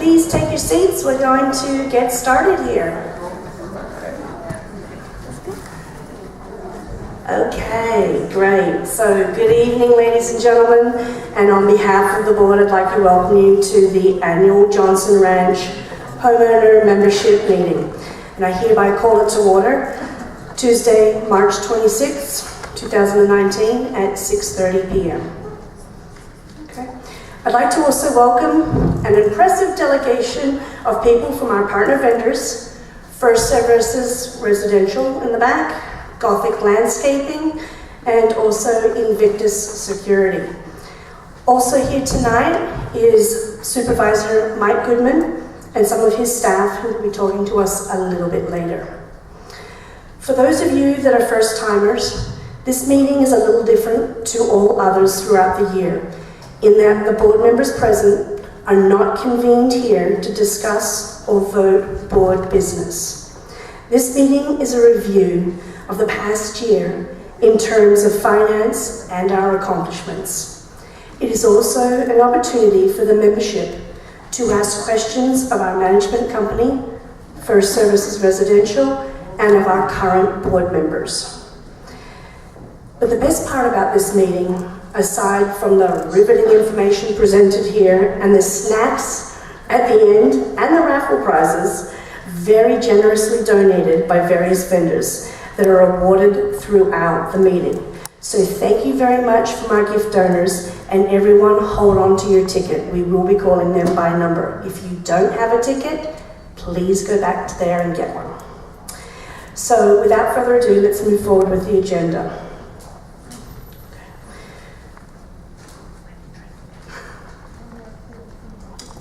please take your seats. We're going to get started here. Okay, great. So good evening, ladies and gentlemen. And on behalf of the board, I'd like to welcome you to the annual Johnson Ranch Homeowner Membership Meeting. And I hereby call it to order Tuesday, March 26th, 2019 at 6:30 p.m. Okay. I'd like to also welcome an impressive delegation of people from our partner vendors, First Services Residential in the back, Gothic Landscaping, and also Invictus Security. Also here tonight is Supervisor Mike Goodman and some of his staff who will be talking to us a little bit later. For those of you that are first-timers, this meeting is a little different to all others throughout the year, in that the board members present are not convened here to discuss or vote board business. This meeting is a review of the past year in terms of finance and our accomplishments. It is also an opportunity for the membership to ask questions of our management company, First Services Residential, and of our current board members. But the best part about this meeting, aside from the riveting information presented here and the snacks at the end and the raffle prizes, very generously donated by various vendors that are awarded throughout the meeting. So thank you very much from our gift donors, and everyone hold on to your ticket. We will be calling them by number. If you don't have a ticket, please go back to there and get one. So without further ado, let's move forward with the agenda.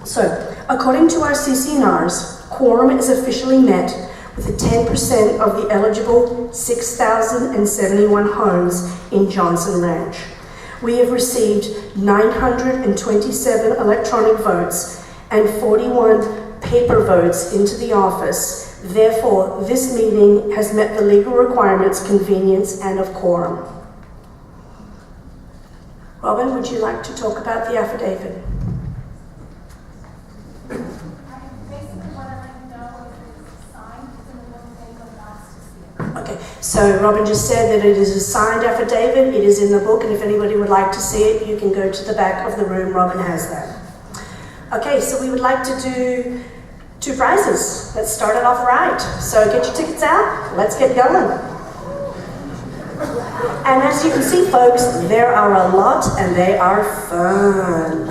So, according to our CC&Rs, quorum is officially met with 10% of the eligible 6,071 homes in Johnson Ranch. We have received 927 electronic votes and 41 paper votes into the office. Therefore, this meeting has met the legal requirements, convenience, and of quorum. Robin, would you like to talk about the affidavit? Okay, so Robin just said that it is a signed affidavit, it is in the book, and if anybody would like to see it, you can go to the back of the room. Robin has that. Okay, so we would like to do 2 prizes. Let's start it off right. So get your tickets out, let's get going. And as you can see, folks, there are a lot and they are fun.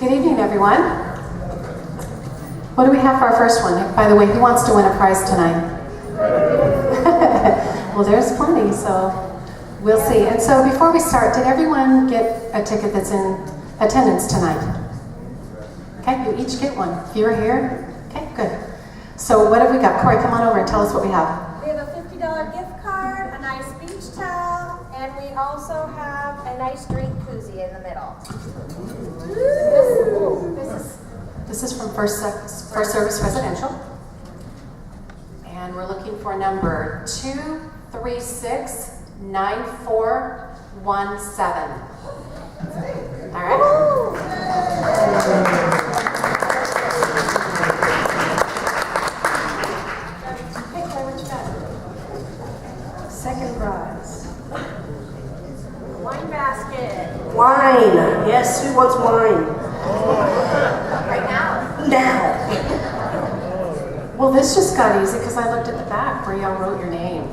Good evening, everyone. What do we have for our first one? By the way, who wants to win a prize tonight? Well, there's plenty, so we'll see. And so before we start, did everyone get a ticket that's in attendance tonight? Okay, you each get one. If you're here, okay, good. So what have we got? Corey, come on over and tell us what we have. We have a $50 gift card, a nice beach towel, and we also have a nice drink koozie in the middle. This is from First Service Residential. And we're looking for number 2369417. All right. Second prize. Wine basket. Wine. Yes, who wants wine? Right now. Now. Well, this just got easy because I looked at the back where y'all wrote your name.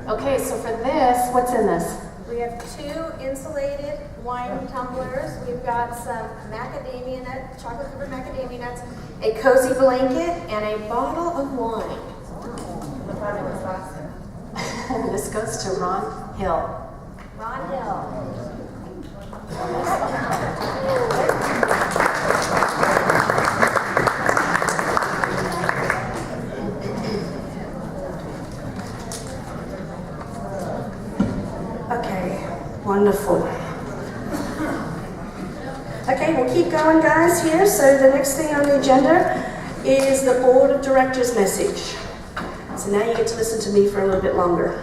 Okay, so for this, what's in this? We have 2 insulated wine tumblers. We've got some macadamia nut, chocolate-covered macadamia nuts, a cozy blanket, and a bottle of wine. This goes to Ron Hill. Ron Hill. Okay, wonderful. Okay, we'll keep going, guys, here. So the next thing on the agenda is the Board of Directors message. So now you get to listen to me for a little bit longer.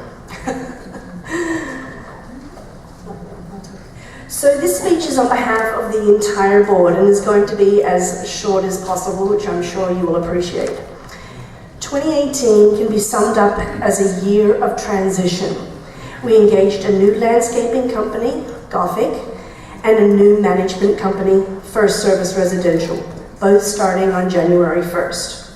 So this speech is on behalf of the entire board and is going to be as short as possible, which I'm sure you will appreciate. 2018 can be summed up as a year of transition. We engaged a new landscaping company, Gothic, and a new management company, First Service Residential, both starting on January 1st.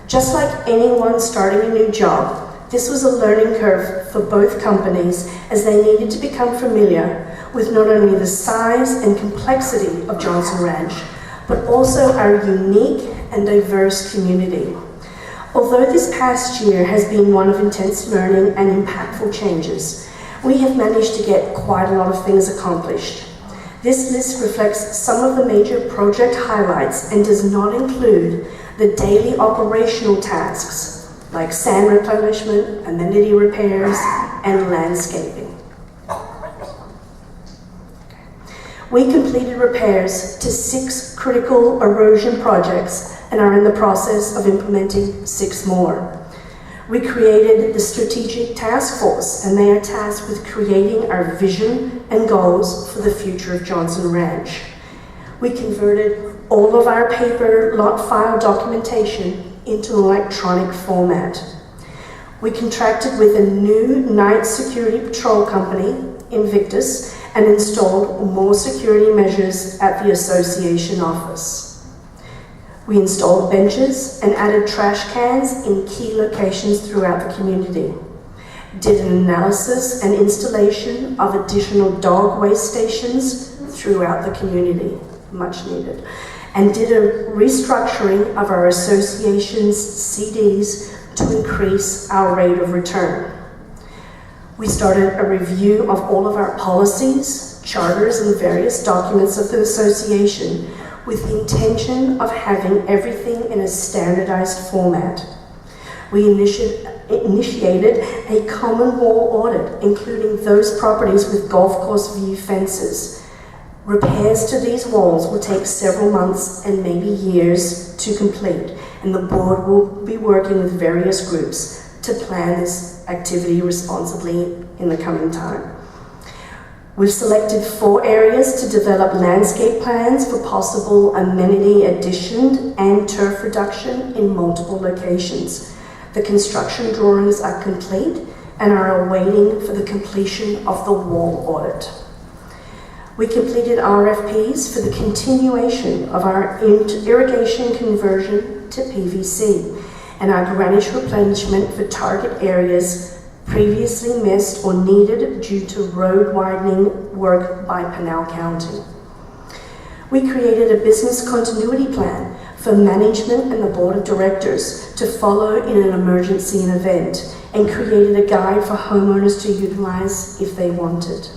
Just like anyone starting a new job, this was a learning curve for both companies as they needed to become familiar with not only the size and complexity of Johnson Ranch, but also our unique and diverse community. Although this past year has been one of intense learning and impactful changes, we have managed to get quite a lot of things accomplished. This list reflects some of the major project highlights and does not include the daily operational tasks like sand replenishment, amenity repairs, and landscaping. We completed repairs to 6 critical erosion projects and are in the process of implementing 6 more. We created the Strategic Task Force, and they are tasked with creating our vision and goals for the future of Johnson Ranch. We converted all of our paper lot file documentation into electronic format. We contracted with a new night security patrol company, Invictus, and installed more security measures at the association office. We installed benches and added trash cans in key locations throughout the community, did an analysis and installation of additional dog waste stations throughout the community, much needed, and did a restructuring of our association's CDs to increase our rate of return. We started a review of all of our policies, charters, and various documents of the association with the intention of having everything in a standardized format. We initiated a common wall audit, including those properties with golf course view fences. Repairs to these walls will take several months and maybe years to complete, and the board will be working with various groups to plan this activity responsibly in the coming time. We've selected 4 areas to develop landscape plans for possible amenity addition and turf reduction in multiple locations. The construction drawings are complete and are awaiting for the completion of the wall audit. We completed RFPs for the continuation of our irrigation conversion to PVC and our drainage replenishment for target areas previously missed or needed due to road widening work by Pinal County. We created a business continuity plan for management and the board of directors to follow in an emergency and event, and created a guide for homeowners to utilize if they wanted.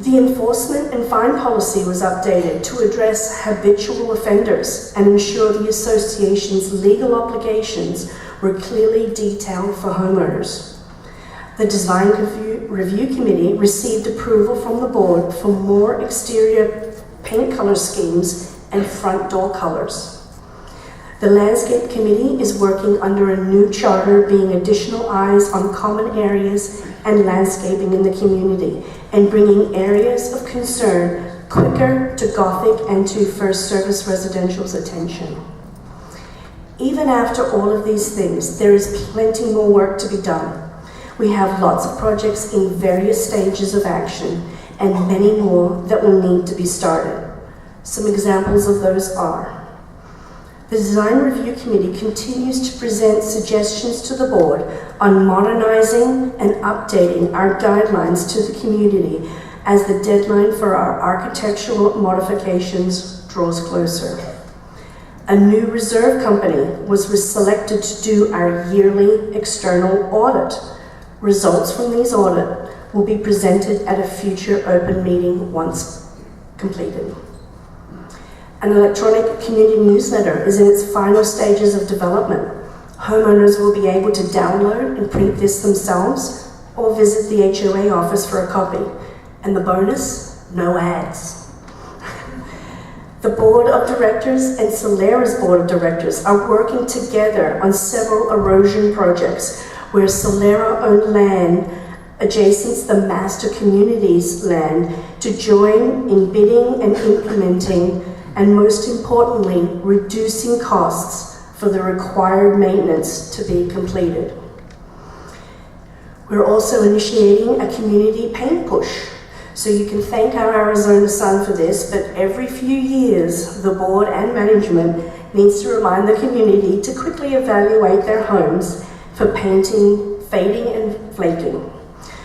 The enforcement and fine policy was updated to address habitual offenders and ensure the association's legal obligations were clearly detailed for homeowners. The Design Review Committee received approval from the board for more exterior paint color schemes and front door colors. The Landscape Committee is working under a new charter, being additional eyes on common areas and landscaping in the community, and bringing areas of concern quicker to Gothic and to First Service Residential's attention. Even after all of these things, there is plenty more work to be done. We have lots of projects in various stages of action and many more that will need to be started. Some examples of those are: the Design Review Committee continues to present suggestions to the board on modernizing and updating our guidelines to the community as the deadline for our architectural modifications draws closer. A new reserve company was selected to do our yearly external audit. Results from these audits will be presented at a future open meeting once completed. An electronic community newsletter is in its final stages of development. Homeowners will be able to download and print this themselves or visit the HOA office for a copy. And the bonus, no ads. The Board of Directors and Solera's Board of Directors are working together on several erosion projects where Solera owned land adjacent to the master community's land to join in bidding and implementing, and most importantly, reducing costs for the required maintenance to be completed. We're also initiating a community paint push. So you can thank our Arizona sun for this, but every few years, the board and management needs to remind the community to quickly evaluate their homes for painting, fading, and flaking.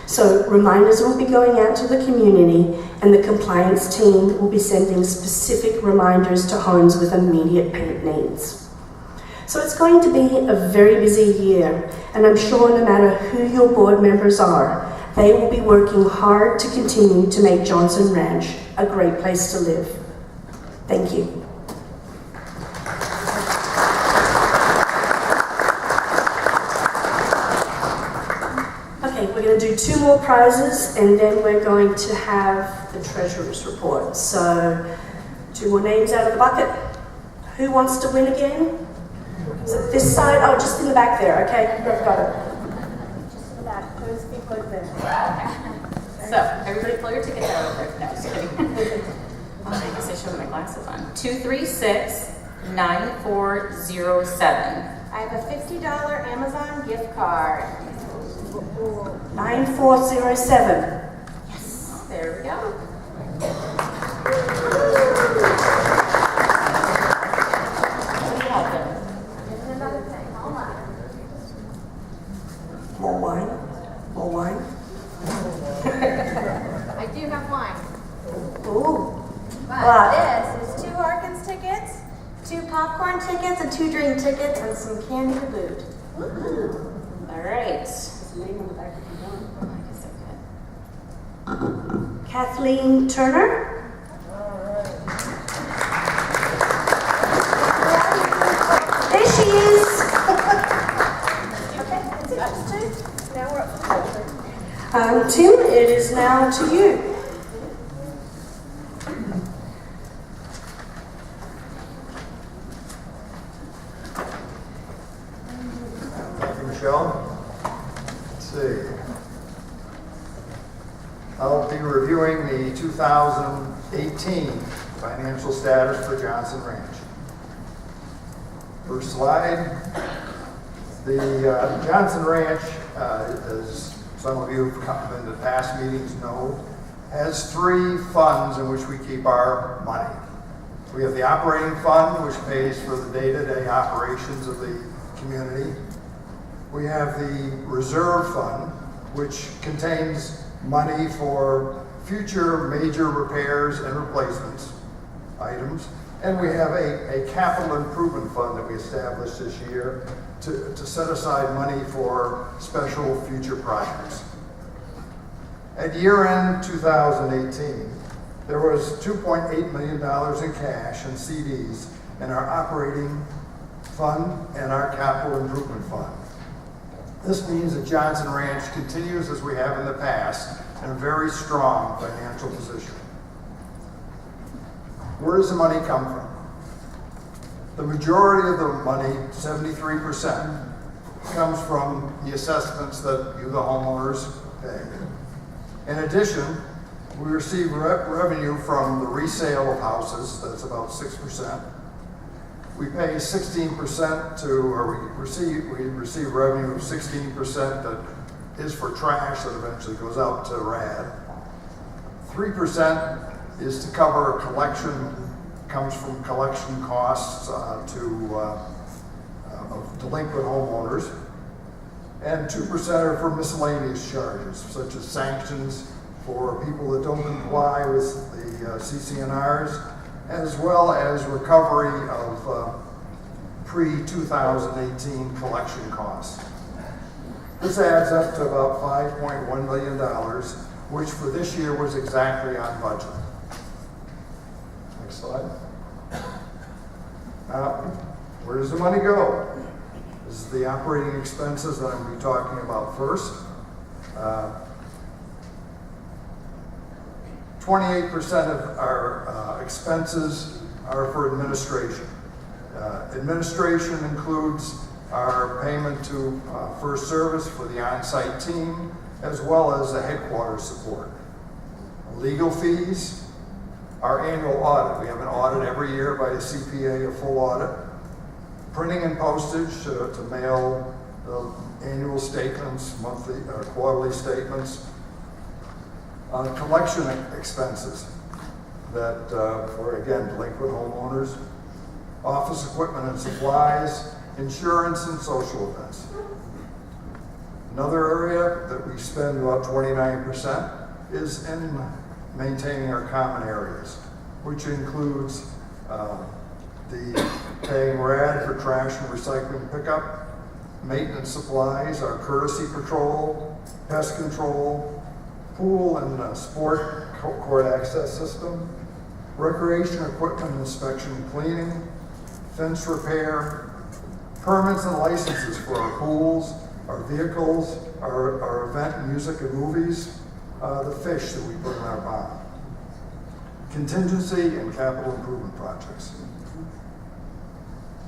So reminders will be going out to the community, and the compliance team will be sending specific reminders to homes with immediate paint needs. So it's going to be a very busy year, and I'm sure no matter who your board members are, they will be working hard to continue to make Johnson Ranch a great place to live. Thank you. Okay, we're going to do 2 more prizes, and then we're going to have the treasurer's report. So 2 more names out of the bucket. Who wants to win again? Is it this side? Oh, just in the back there. Okay, I've got it. Just in the back, those people are there. So, everybody pull your tickets out of there. No, just kidding. I guess I should have my glasses on. 236-9407. I have a $50 Amazon gift card. 9407. Yes. There we go. Here's another thing. Hold on. More wine? More wine? I do have wine. Ooh. But this is 2 Harkins tickets, 2 popcorn tickets, and 2 drink tickets, and some candy to boot. All right. Kathleen Turner. There she is. Okay, that's it. Just 2. Now we're up to Tim, it is now to you. Thank you, Michelle. Let's see. I'll be reviewing the 2018 financial status for Johnson Ranch. First slide. The Johnson Ranch, as some of you who've come into past meetings know, has 3 funds in which we keep our money. We have the operating fund, which pays for the day-to-day operations of the community. We have the reserve fund, which contains money for future major repairs and replacements items. And we have a capital improvement fund that we established this year to set aside money for special future projects. At year-end 2018, there was $2.8 million in cash and CDs in our operating fund and our capital improvement fund. This means that Johnson Ranch continues as we have in the past in a very strong financial position. Where does the money come from? The majority of the money, 73%, comes from the assessments that you, the homeowners, pay. In addition, we receive revenue from the resale of houses, that's about 6%. We pay 16% to, or we receive revenue of 16% that is for trash that eventually goes out to RAD. 3% is to cover collection, comes from collection costs of delinquent homeowners. And 2% are for miscellaneous charges, such as sanctions for people that don't comply with the CCNRs, as well as recovery of pre-2018 collection costs. This adds up to about $5.1 million, which for this year was exactly on budget. Next slide. Now, where does the money go? This is the operating expenses that I'm going to be talking about first. 28% of our expenses are for administration. Administration includes our payment to First Service for the on-site team, as well as the headquarters support. Legal fees, our annual audit. We have an audit every year by a CPA, a full audit. Printing and postage to mail the annual statements, monthly, quarterly statements. Collection expenses that, for again, delinquent homeowners. Office equipment and supplies, insurance and social events. Another area that we spend about 29% is in maintaining our common areas, which includes the paying RAD for trash and recycling pickup, maintenance supplies, our courtesy patrol, pest control, pool and sport court access system, recreation equipment inspection and cleaning, fence repair, permits and licenses for our pools, our vehicles, our event music and movies, the fish that we put in our pond, contingency and capital improvement projects.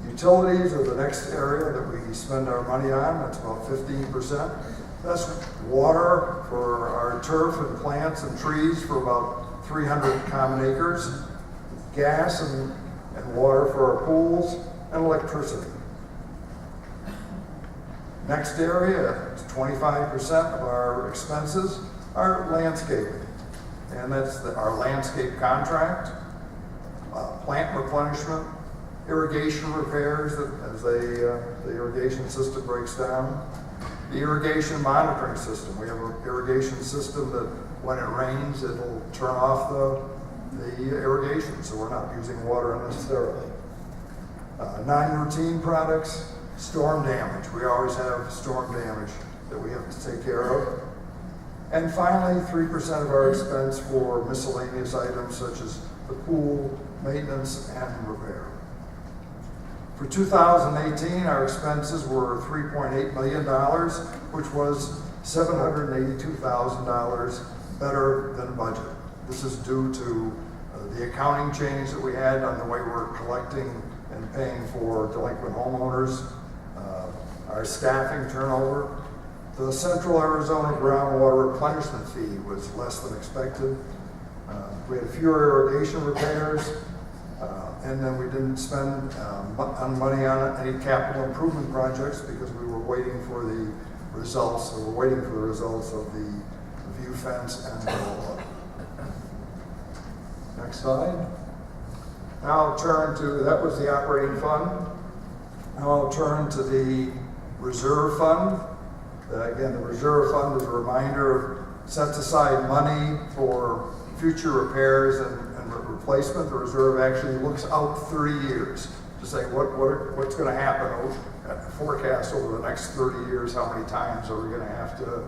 Utilities are the next area that we spend our money on. That's about 15%. That's water for our turf and plants and trees for about 300 common acres, gas and water for our pools, and electricity. Next area, 25% of our expenses are landscaping, and that's our landscape contract, plant replenishment, irrigation repairs as the irrigation system breaks down, the irrigation monitoring system. We have an irrigation system that when it rains, it'll turn off the irrigation, so we're not using water unnecessarily. Non-routine products, storm damage. We always have storm damage that we have to take care of. And finally, 3% of our expense for miscellaneous items such as the pool, maintenance, and repair. For 2018, our expenses were $3.8 million, which was $782,000 better than budget. This is due to the accounting change that we had on the way we're collecting and paying for delinquent homeowners, our staffing turnover. The Central Arizona groundwater replenishment fee was less than expected. We had fewer irrigation repairs, and then we didn't spend money on any capital improvement projects because we were waiting for the results, of the view fence and the roll-up. Next slide. Now I'll turn to, that was the operating fund. Now I'll turn to the reserve fund. Again, the reserve fund is a reminder, sets aside money for future repairs and replacement. The reserve actually looks out 30 years to say what's going to happen, forecast over the next 30 years, how many times are we going to have to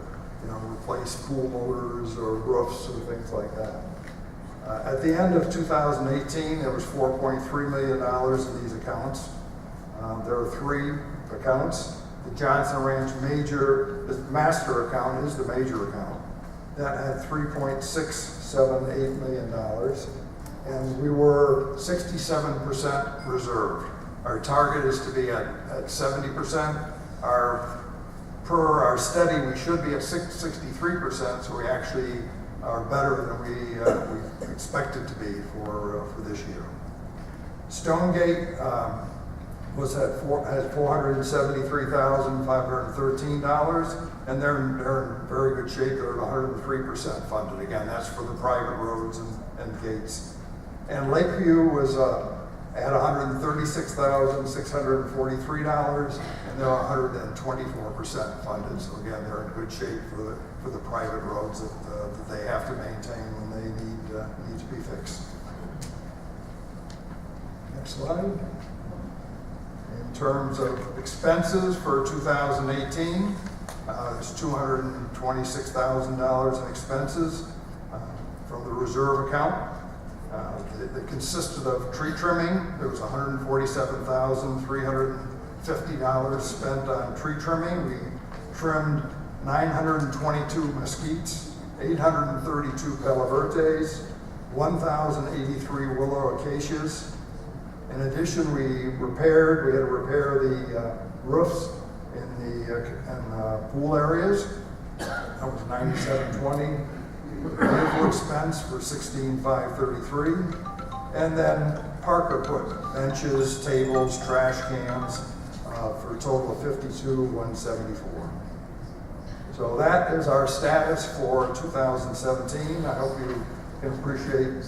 replace pool motors or roofs or things like that. At the end of 2018, there was $4.3 million in these accounts. There are 3 accounts. The Johnson Ranch the master account is the major account. That had $3.678 million. And we were 67% reserved. Our target is to be at 70%. Per our study, we should be at 63%, so we actually are better than we expected to be for this year. Stonegate has $473,513, and they're in very good shape. They're at 103% funded. Again, that's for the private roads and gates. And Lakeview was at $136,643, and they're 124% funded. So again, they're in good shape for the private roads that they have to maintain when they need to be fixed. Next slide. In terms of expenses for 2018, there's $226,000 in expenses from the reserve account. That consisted of tree trimming. There was $147,350 spent on tree trimming. We trimmed 922 mesquites, 832 palo verdes, 1,083 willow acacias. In addition, we had to repair the roofs in the pool areas. That was $97.20. Vehicle expense for $16,533. And then park equipment, benches, tables, trash cans, for a total of $52,174. So that is our status for 2017. I hope you can appreciate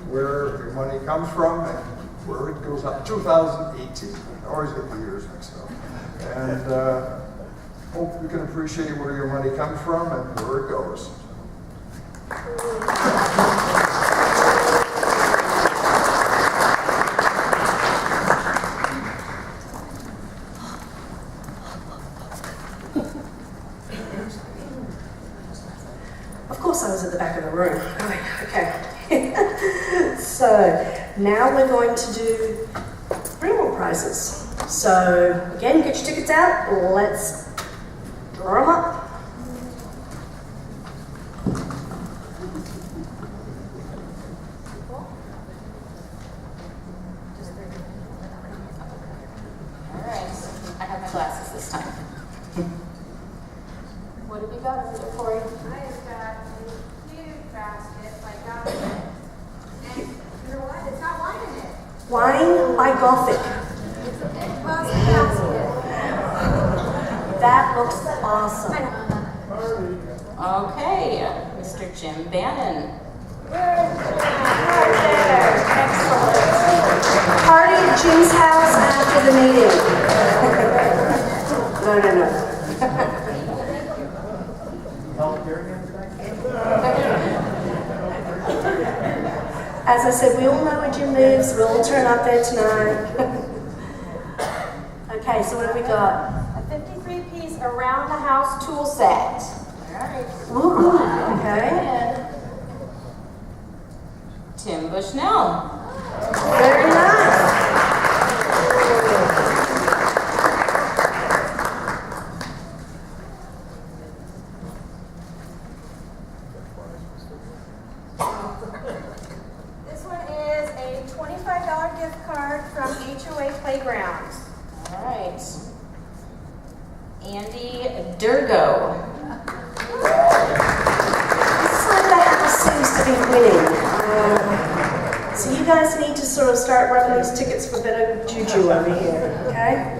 where your money comes from and where it goes up. 2018, I always get the years mixed up. And hope you can appreciate where your money comes from and where it goes. Of course I was at the back of the room. Okay. So now we're going to do reward prizes. So again, get your tickets out. Let's draw them up. All right, I have my glasses this time. What have you got over there, Corey? I have got a huge basket by Gothic. And you know what? It's got wine in it. Wine by Gothic. It's a big plastic basket. That looks awesome. Okay, Mr. Jim Bannon. Right there. Excellent. Party at Jim's house after the meeting. No. As I said, we all know where Jim lives. We'll all turn up there tonight. Okay, so what have we got? A 53-piece around-the-house tool set. All right. Woohoo! Okay. Tim Bushnell. Very nice. This one is a $25 gift card from HOA Playgrounds. All right. Andy Durgo. This side of the house seems to be winning. So you guys need to sort of start rubbing these tickets for better juju over here, okay?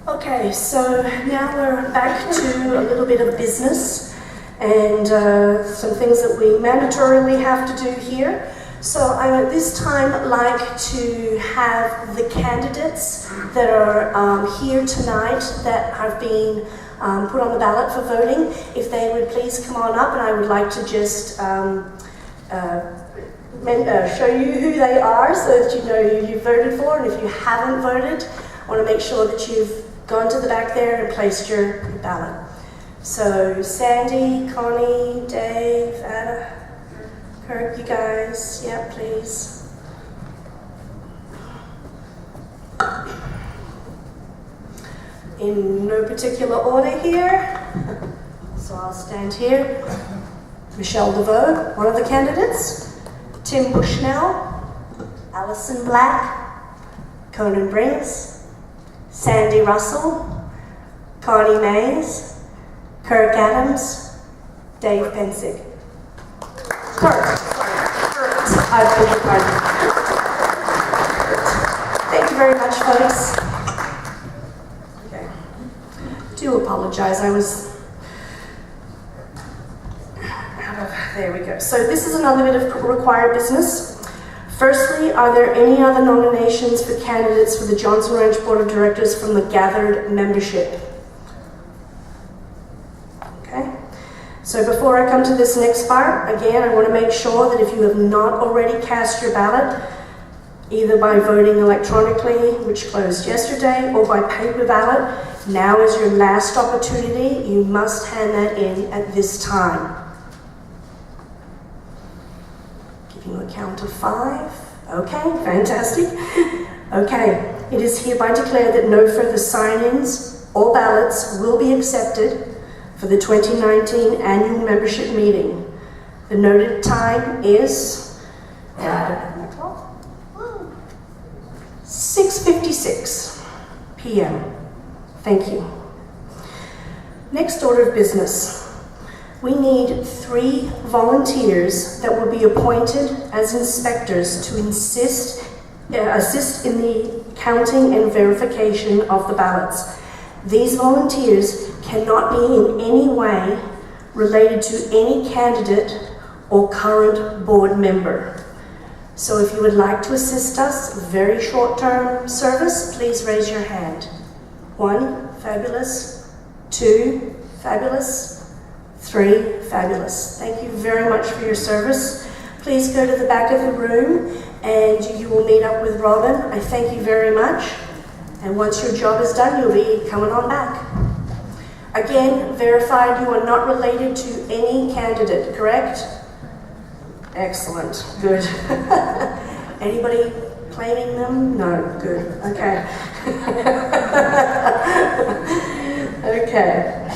Okay, so now we're back to a little bit of business and some things that we mandatorily have to do here. So I would at this time like to have the candidates that are here tonight that have been put on the ballot for voting, if they would please come on up, and I would like to just show you who they are so that you know who you voted for, and if you haven't voted, I want to make sure that you've gone to the back there and placed your ballot. So Sandy, Connie, Dave, Anna, Kirk, you guys, yeah, please. In no particular order here, so I'll stand here. Michelle DeVoe, one of the candidates. Tim Bushnell, Alison Black, Conan Briggs, Sandy Russell, Connie Mays, Kirk Adams, Dave Pensick. Kurt. I beg your pardon. Thank you very much, folks. Okay. Do apologize, I was out of, there we go. So this is another bit of required business. Firstly, are there any other nominations for candidates for the Johnson Ranch Board of Directors from the gathered membership? Okay. So before I come to this next part, again, I want to make sure that if you have not already cast your ballot, either by voting electronically, which closed yesterday, or by paper ballot, now is your last opportunity. You must hand that in at this time. Giving you a count of 5. Okay, fantastic. Okay, it is hereby declared that no further sign-ins or ballots will be accepted for the 2019 annual membership meeting. The noted time is 6:56 p.m. Thank you. Next order of business. We need 3 volunteers that will be appointed as inspectors to assist in the counting and verification of the ballots. These volunteers cannot be in any way related to any candidate or current board member. So if you would like to assist us, very short-term service, please raise your hand. 1, fabulous. 2, fabulous. 3, fabulous. Thank you very much for your service. Please go to the back of the room and you will meet up with Robin. I thank you very much. And once your job is done, you'll be coming on back. Again, verified you are not related to any candidate, correct? Excellent, good. Anybody claiming them? No, good, okay. Okay.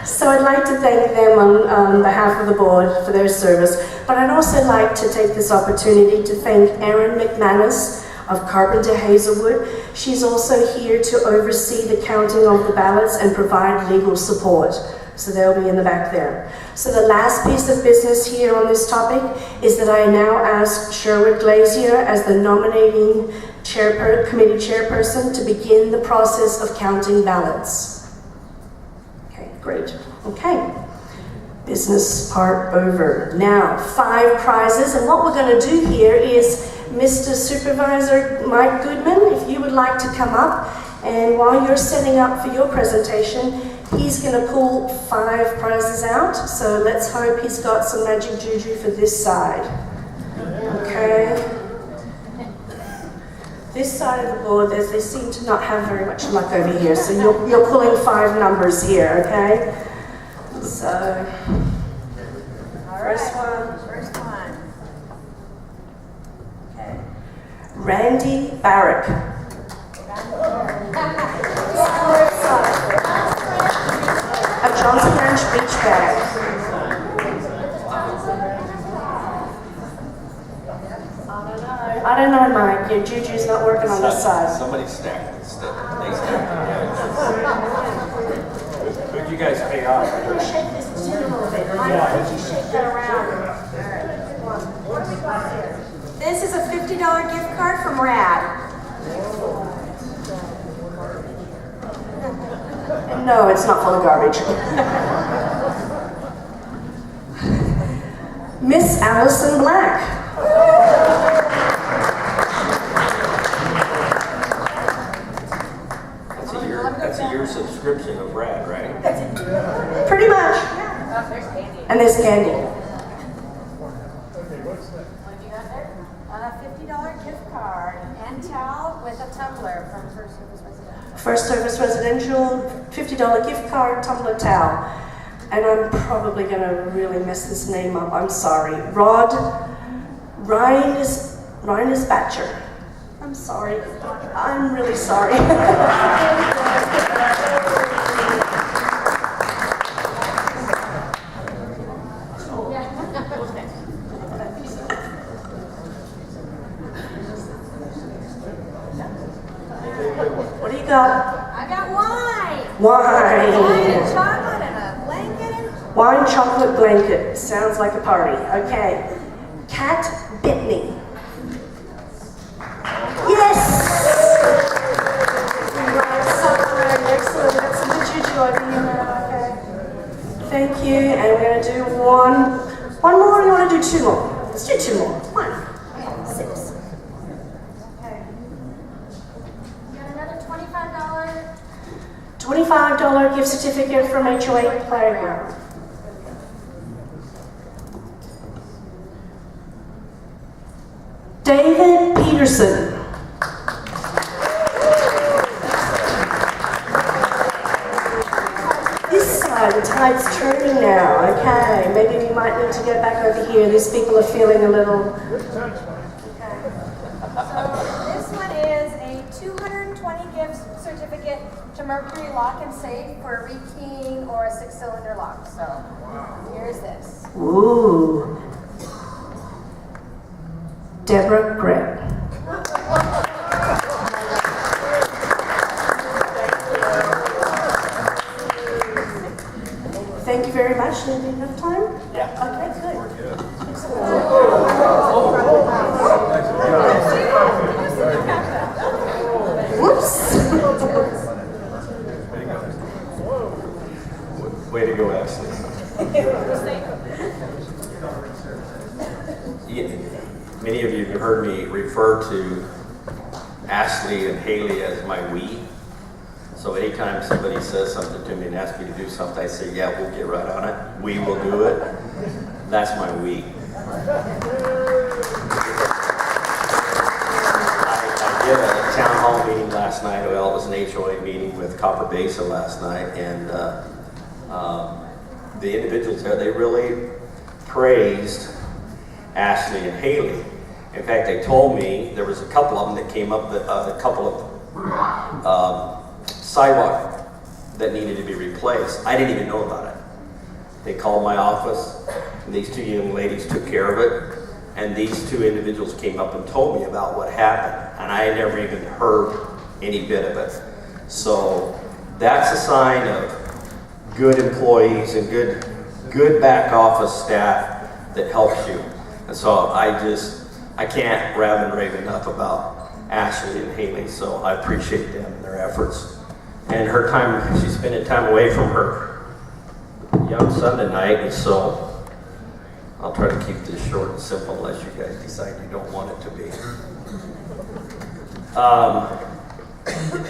So I'd like to thank them on behalf of the board for their service, but I'd also like to take this opportunity to thank Erin McManus of Carpenter Hazelwood. She's also here to oversee the counting of the ballots and provide legal support. So they'll be in the back there. So the last piece of business here on this topic is that I now ask Sherwood Glazier as the nominating committee chairperson to begin the process of counting ballots. Great. Okay. Business part over. Now, 5 prizes, and what we're going to do here is Mr. Supervisor Mike Goodman, if you would like to come up, and while you're setting up for your presentation, he's going to pull 5 prizes out. So let's hope he's got some magic juju for this side. Okay. This side of the board, they seem to not have very much luck over here, so you're pulling 5 numbers here, okay? So, first one. Okay. Randy Barrick. A Johnson Ranch beach bag. I don't know, Mike. Your juju's not working on this side. Somebody stacked it. They stacked it. But you guys pay off. Shake this tin a little bit. Mike, why don't you shake that around? What do we got here? This is a $50 gift card from Rad. No, it's not full of garbage. Miss Allison Black. That's a year subscription of Rad, right? Pretty much. And there's candy. A $50 gift card and towel with a tumbler from First Service Residential, $50 gift card, tumbler towel. And I'm probably going to really mess this name up. I'm sorry. Ryan is Batcher. I'm sorry. I'm really sorry. What do you got? I got wine. Wine. Wine and chocolate and a blanket. Wine chocolate blanket. Sounds like a party. Okay. Cat Bitney. Yes! Excellent. That's some good juju over here now. Okay. Thank you. And we're going to do one more, or do you want to do 2 more? Let's do 2 more. 1, 6. Okay. Got another $25. $25 gift certificate from HOA Playground. David Peterson. This side, the tide's turning now. Okay, maybe we might need to get back over here. These people are feeling a little... So this one is a Mercury lock and safe for a rekeying or a 6-cylinder lock. So here's this. Ooh. Deborah Gregg. Thank you very much. Did you have enough time? Yeah. Okay, good. Whoops. Way to go, Ashley. Many of you have heard me refer to Ashley and Haley as my we. So anytime somebody says something to me and asks me to do something, I say, yeah, we'll get right on it. We will do it. That's my we. I did a town hall meeting last night. Well, it was an HOA meeting with Copper Mesa last night, and the individuals there, they really praised Ashley and Haley. In fact, they told me there was a couple of them that came up, a couple of sidewalk that needed to be replaced. I didn't even know about it. They called my office, and these two young ladies took care of it, and these two individuals came up and told me about what happened, and I had never even heard any bit of it. So that's a sign of good employees and good back office staff that helps you. And so I can't rave and rave enough about Ashley and Haley, so I appreciate them and their efforts. And her time, she's spending time away from her young son tonight, and so I'll try to keep this short and simple unless you guys decide you don't want it to be.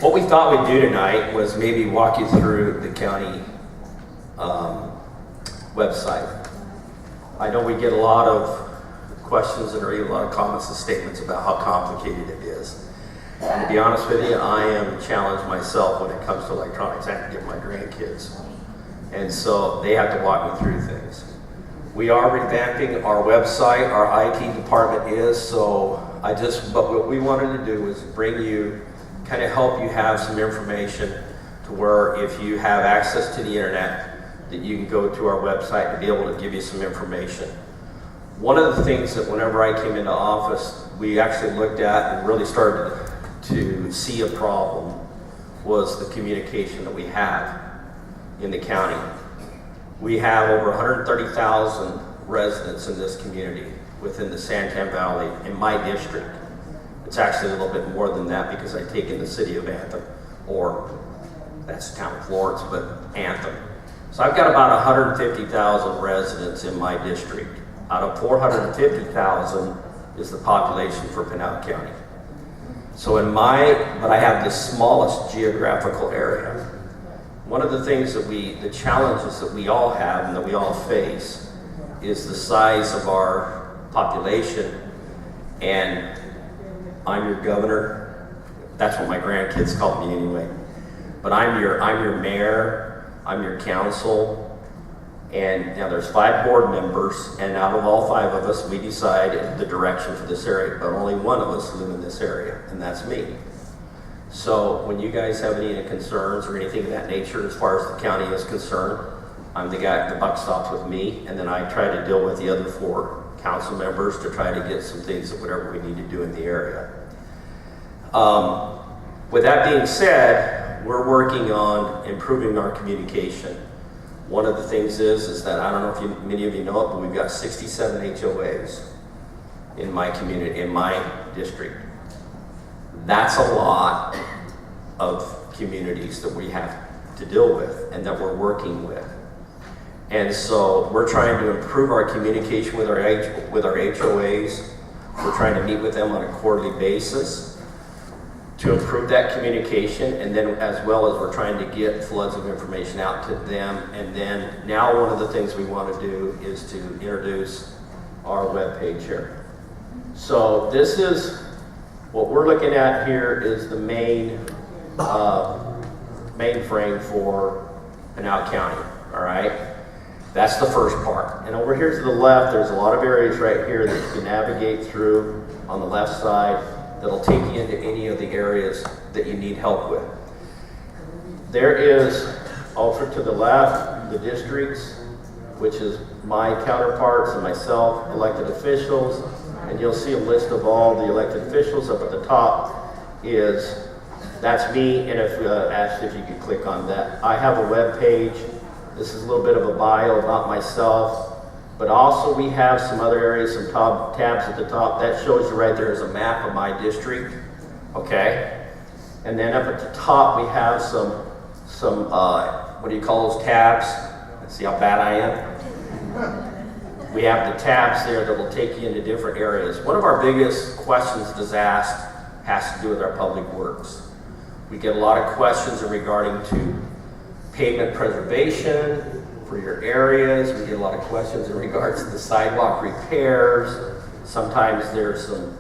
What we thought we'd do tonight was maybe walk you through the county website. I know we get a lot of questions and a lot of comments and statements about how complicated it is. And to be honest with you, I am challenged myself when it comes to electronics. I have to get my grandkids. And so they have to walk me through things. We are revamping our website, our IT department is, but what we wanted to do was bring you, kind of help you have some information to where if you have access to the internet, that you can go to our website to be able to give you some information. One of the things that whenever I came into office, we actually looked at and really started to see a problem was the communication that we have in the county. We have over 130,000 residents in this community within the Santan Valley in my district. It's actually a little bit more than that because I take in the city of Anthem, or that's the town of Florence, but Anthem. So I've got about 150,000 residents in my district. Out of 450,000 is the population for Pinal County. So but I have the smallest geographical area. One of the things the challenges that we all have and that we all face is the size of our population. And I'm your governor. That's what my grandkids call me anyway. But I'm your mayor, I'm your council, and now there's 5 board members, and out of all 5 of us, we decide the direction for this area, but only one of us live in this area, and that's me. So when you guys have any concerns or anything of that nature as far as the county is concerned, I'm the guy, the buck stops with me, and then I try to deal with the other 4 council members to try to get some things that whatever we need to do in the area. With that being said, we're working on improving our communication. One of the things is that, I don't know if many of you know it, but we've got 67 HOAs in my community, in my district. That's a lot of communities that we have to deal with and that we're working with. And so we're trying to improve our communication with our HOAs. We're trying to meet with them on a quarterly basis to improve that communication, and then as well as we're trying to get floods of information out to them. And then now one of the things we want to do is to introduce our webpage here. So this is what we're looking at here is the mainframe for Pinal County, all right? That's the first part. And over here to the left, there's a lot of areas right here that you can navigate through on the left side that'll take you into any of the areas that you need help with. There is also to the left, the districts, which is my counterparts and myself, elected officials, and you'll see a list of all the elected officials. Up at the top that's me, and if Ashley, if you could click on that. I have a web page. This is a little bit of a bio about myself, but also we have some other areas, some tabs at the top. That shows you right there is a map of my district, okay? And then up at the top, we have some what do you call those tabs? Let's see how bad I am. We have the tabs there that will take you into different areas. One of our biggest questions that's asked has to do with our public works. We get a lot of questions regarding to pavement preservation for your areas. We get a lot of questions in regards to the sidewalk repairs. Sometimes there's some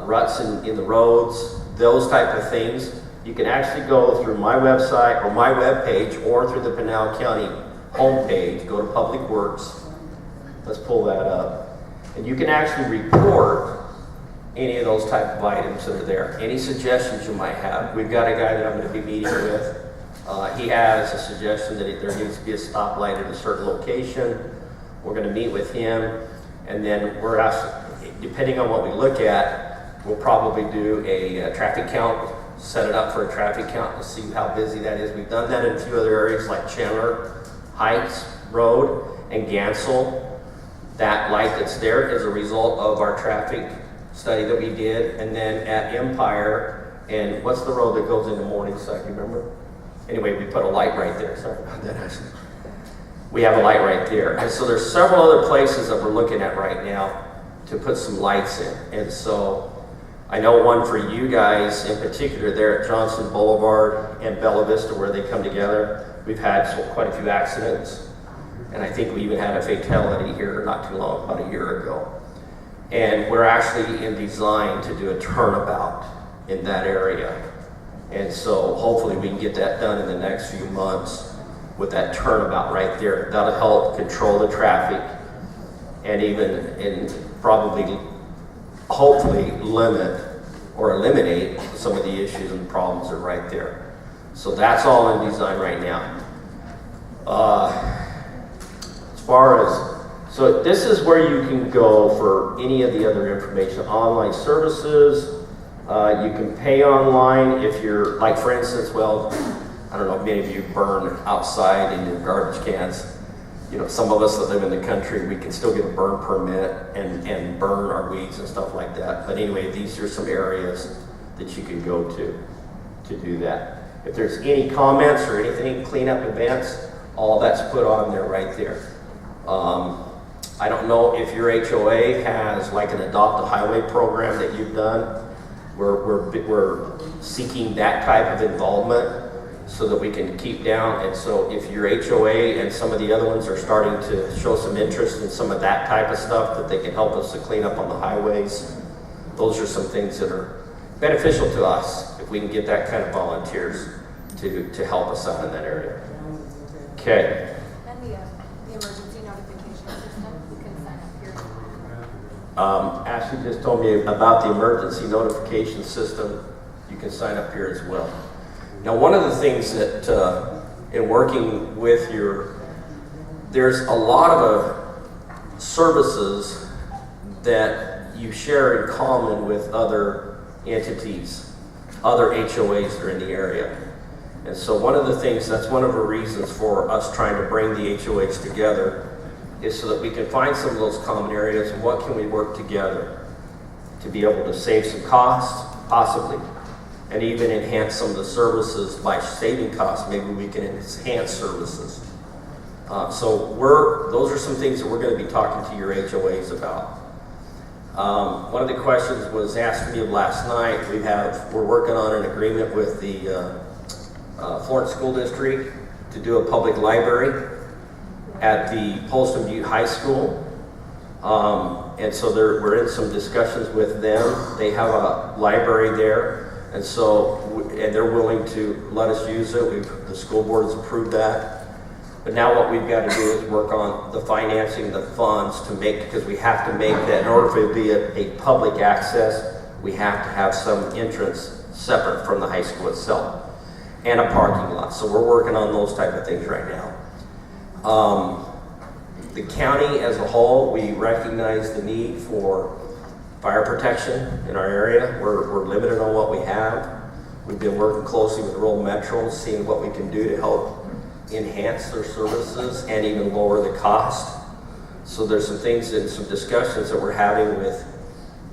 ruts in the roads, those type of things. You can actually go through my website or my web page or through the Pinal County homepage, go to Public Works. Let's pull that up. And you can actually report any of those type of items that are there. Any suggestions you might have. We've got a guy that I'm going to be meeting with. He has a suggestion that there needs to be a stoplight at a certain location. We're going to meet with him, and then we're asked, depending on what we look at, we'll probably do a traffic count, set it up for a traffic count to see how busy that is. We've done that in a few other areas like Chandler Heights Road and Gansel. That light that's there is a result of our traffic study that we did. And then at Empire, and what's the road that goes into Morningside, remember? Anyway, we put a light right there. Sorry about that, Ashley. We have a light right there. And so there's several other places that we're looking at right now to put some lights in. And so I know one for you guys in particular there at Johnson Boulevard and Bella Vista where they come together. We've had quite a few accidents. And I think we even had a fatality here not too long, about a year ago. And we're actually in design to do a turnabout in that area. And so hopefully we can get that done in the next few months with that turnabout right there. That'll help control the traffic and probably, hopefully limit or eliminate some of the issues and problems that are right there. So that's all in design right now. So this is where you can go for any of the other information. Online services, you can pay online if you're, like for instance, well, I don't know if many of you burn outside in your garbage cans. You know, some of us that live in the country, we can still get a burn permit and burn our weeds and stuff like that. But anyway, these are some areas that you can go to do that. If there's any comments or anything, cleanup events, all that's put on there right there. I don't know if your HOA has like an Adopt a Highway program that you've done. We're seeking that type of involvement so that we can keep down. And so if your HOA and some of the other ones are starting to show some interest in some of that type of stuff, that they can help us to clean up on the highways, those are some things that are beneficial to us if we can get that kind of volunteers to help us out in that area. Okay. And the emergency notification system, you can sign up here. Ashley just told me about the emergency notification system. You can sign up here as well. Now, one of the things that in working with there's a lot of services that you share in common with other entities, other HOAs that are in the area. And so one of the things, that's one of the reasons for us trying to bring the HOAs together is so that we can find some of those common areas and what can we work together to be able to save some costs, possibly, and even enhance some of the services by saving costs. Maybe we can enhance services. Those are some things that we're going to be talking to your HOAs about. One of the questions was asked to me last night. We're working on an agreement with the Florence School District to do a public library at the Polston Butte High School. And so we're in some discussions with them. They have a library there, and they're willing to let us use it. The school board has approved that. But now what we've got to do is work on the financing, the funds because we have to make that, in order for it to be a public access, we have to have some entrance separate from the high school itself. and a parking lot. So we're working on those type of things right now. The county as a whole, we recognize the need for fire protection in our area. We're limited on what we have. We've been working closely with rural metros, seeing what we can do to help enhance their services and even lower the cost. So there's some things and some discussions that we're having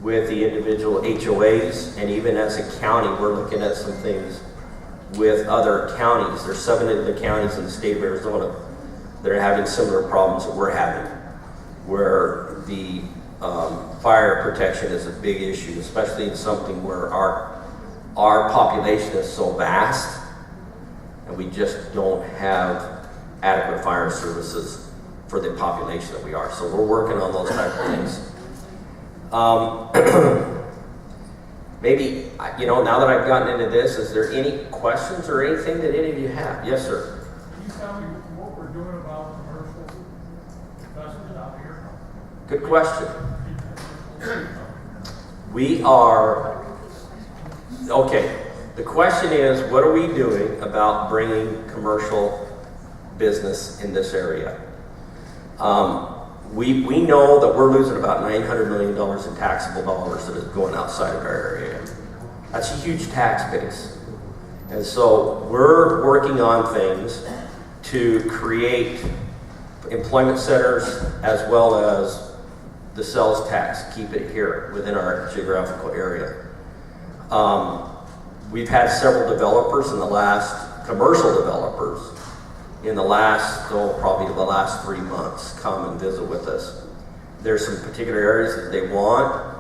with the individual HOAs, and even as a county, we're looking at some things with other counties. There's 7 of the counties in the state of Arizona that are having similar problems that we're having, where the fire protection is a big issue, especially in something where our population is so vast and we just don't have adequate fire services for the population that we are. So we're working on those type of things. Maybe, now that I've gotten into this, is there any questions or anything that any of you have? Yes, sir. Can you tell me what we're doing about commercial investment out here? Good question. We are, okay, the question is, what are we doing about bringing commercial business in this area? We know that we're losing about $900 million in taxable dollars that is going outside of our area. That's a huge tax base. And so we're working on things to create employment centers as well as the sales tax, keep it here within our geographical area. We've had several developers commercial developers, probably the last 3 months come and visit with us. There's some particular areas that they want.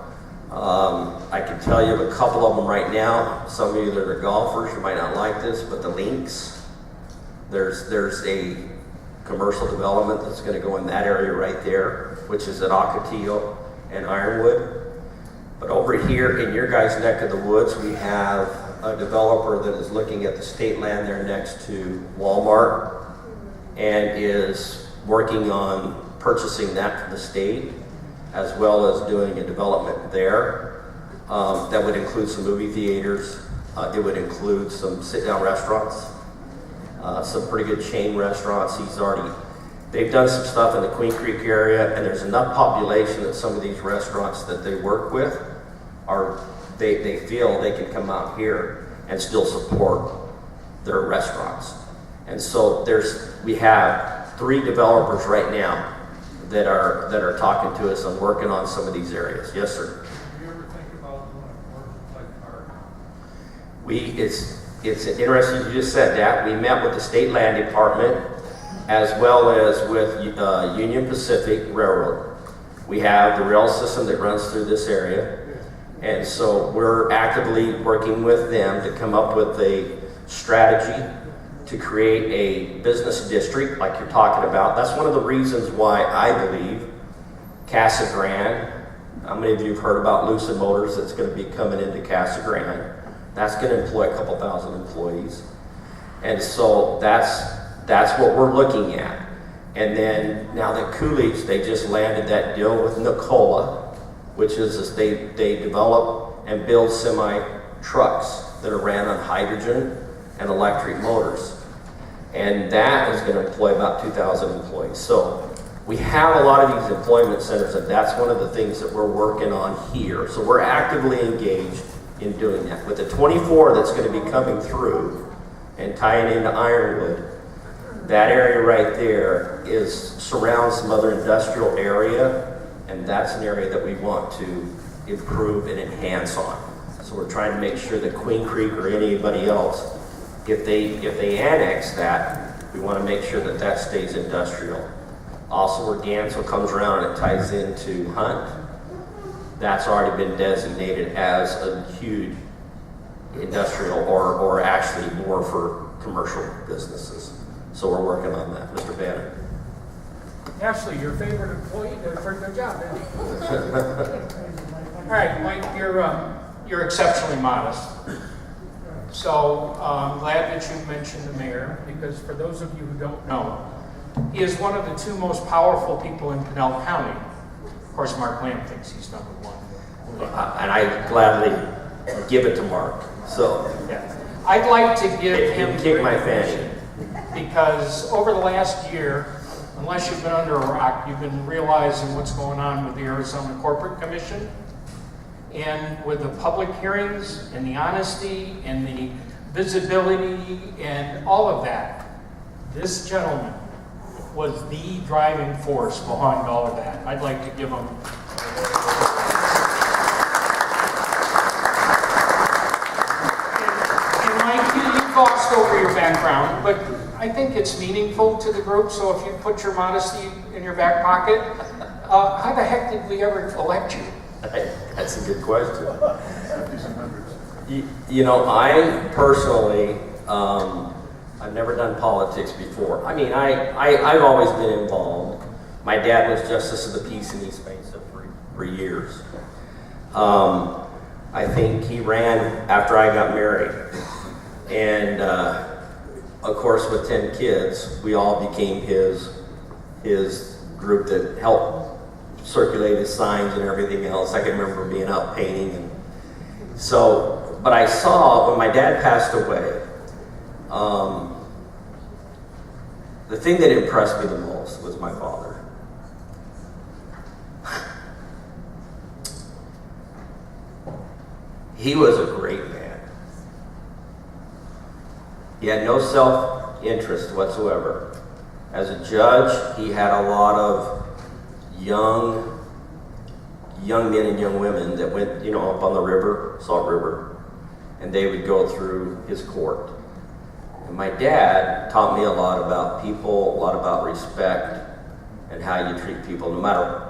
I can tell you a couple of them right now. Some of you that are golfers, you might not like this, but the links, there's a commercial development that's going to go in that area right there, which is at Ocotillo and Ironwood. But over here in your guys' neck of the woods, we have a developer that is looking at the state land there next to Walmart and is working on purchasing that from the state, as well as doing a development there. That would include some movie theaters. It would include some sit-down restaurants, some pretty good chain restaurants. They've done some stuff in the Queen Creek area, and there's enough population that some of these restaurants that they work with they feel they can come out here and still support their restaurants. And so we have 3 developers right now that are talking to us and working on some of these areas. Yes, sir. Do you ever think about doing a commercial type park? It's interesting you just said that. We met with the state land department as well as with Union Pacific Railroad. We have the rail system that runs through this area. And so we're actively working with them to come up with a strategy to create a business district like you're talking about. That's one of the reasons why I believe Casa Grande, how many of you have heard about Lucid Motors that's going to be coming into Casa Grande? That's going to employ a couple thousand employees. And so that's what we're looking at. And then now that Coolidge, they just landed that deal with Nikola, which is they develop and build semi-trucks that are ran on hydrogen and electric motors. And that is going to employ about 2,000 employees. So we have a lot of these employment centers, and that's one of the things that we're working on here. So we're actively engaged in doing that. With the 24 that's going to be coming through and tying into Ironwood, that area right there surrounds some other industrial area, and that's an area that we want to improve and enhance on. So we're trying to make sure that Queen Creek or anybody else, if they annex that, we want to make sure that that stays industrial. Also, where Gansel comes around and it ties into Hunt, that's already been designated as a huge industrial or actually more for commercial businesses. So we're working on that. Mr. Bannon. Ashley, your favorite employee did a pretty good job, didn't you? All right, Mike, you're exceptionally modest. So I'm glad that you mentioned the mayor, because for those of you who don't know, he is one of the 2 most powerful people in Pinell County. Of course, Mark Lamb thinks he's #1. And I gladly give it to Mark. So yeah. I'd like to give You him can kick my fanny. because over the last year, unless you've been under a rock, you've been realizing what's going on with the Arizona Corporate Commission and with the public hearings and the honesty and the visibility and all of that. This gentleman was the driving force behind all of that. I'd like to give him. And Mike, you glossed over your background, but I think it's meaningful to the group, so if you put your modesty in your back pocket, how the heck did we ever elect you? That's a good question. You know, I personally, I've never done politics before. I mean, I've always been involved. My dad was Justice of the Peace in East Mesa for years. I think he ran after I got married. And of course, with 10 kids, we all became his group that helped circulate his signs and everything else. I can remember being out painting. And so, but I saw when my dad passed away, the thing that impressed me the most was my father. He was a great man. He had no self-interest whatsoever. As a judge, he had a lot of young men and young women that went, you know, up on the river, Salt River, and they would go through his court. And my dad taught me a lot about people, a lot about respect, and how you treat people, no matter